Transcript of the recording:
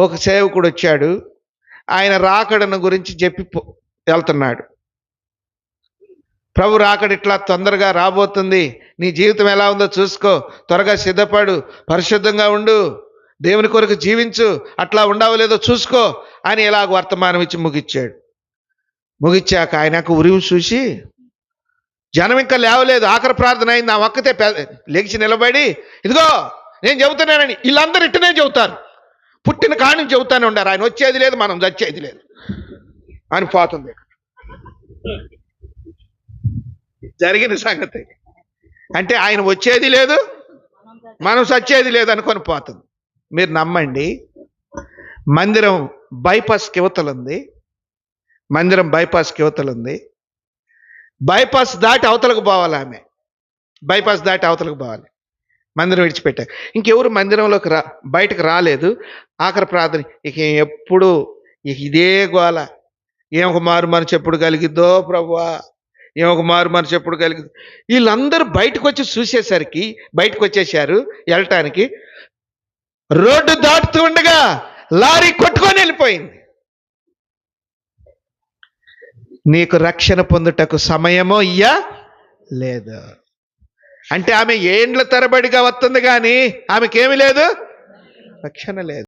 ఒక సేవకుడు వచ్చాడు. ఆయన రాకడను గురించి చెప్పి వెళ్తున్నాడు. ప్రభు రాకడ ఇట్లా తొందరగా రాబోతుంది, నీ జీవితం ఎలా ఉందో చూసుకో, త్వరగా సిద్ధపడు, పరిశుద్ధంగా ఉండు, దేవుని కొరకు జీవించు, అట్లా ఉండవో లేదో చూసుకో అని ఇలాగ వర్తమానం ఇచ్చి ముగిచ్చాడు. ముగిచ్చాక ఆయనకు ఉరిమి చూసి, జనం ఇంకా లేవలేదు, ఆఖరి ప్రార్థన అయింది, నా ఒక్కతే లెగిసి నిలబడి, ఇదిగో నేను చెబుతున్నానని వీళ్ళందరూ ఇట్టనే చెబుతారు, పుట్టిన కాడి నుంచి చెబుతానే ఉండారు, ఆయన వచ్చేది లేదు, మనం చచ్చేది లేదు అని పోతుంది. జరిగిన సంగతి అంటే ఆయన వచ్చేది లేదు, మనం చచ్చేది లేదు అనుకొని పోతుంది. మీరు నమ్మండి, మందిరం బైపాస్కి యువతలుంది, మందిరం బైపాస్కి యువతలుంది, బైపాస్ దాటి అవతలకు పోవాలి, ఆమె బైపాస్ దాటి అవతలకు పోవాలి, మందిరం విడిచిపెట్టారు. ఇంకెవరు మందిరంలోకి బయటకు రాలేదు. ఆఖరి ప్రార్థన ఇక ఎప్పుడు ఇదే గోల, ఏమొక మారు మనసు ఎప్పుడు కలిగిద్దో ప్రభువా, ఏమొక మారు మనసు ఎప్పుడు కలిగిద్దో. వీళ్ళందరూ బయటకు వచ్చి చూసేసరికి బయటకు వచ్చేసారు వెళ్ళటానికి, రోడ్డు దాటుతూ ఉండగా లారీ కొట్టుకొని వెళ్ళిపోయింది. నీకు రక్షణ పొందుటకు సమయమో లేదు అంటే ఆమె ఏండ్ల తరబడిగా వస్తుంది కానీ ఆమెకేమీ లేదు, రక్షణ లేదు.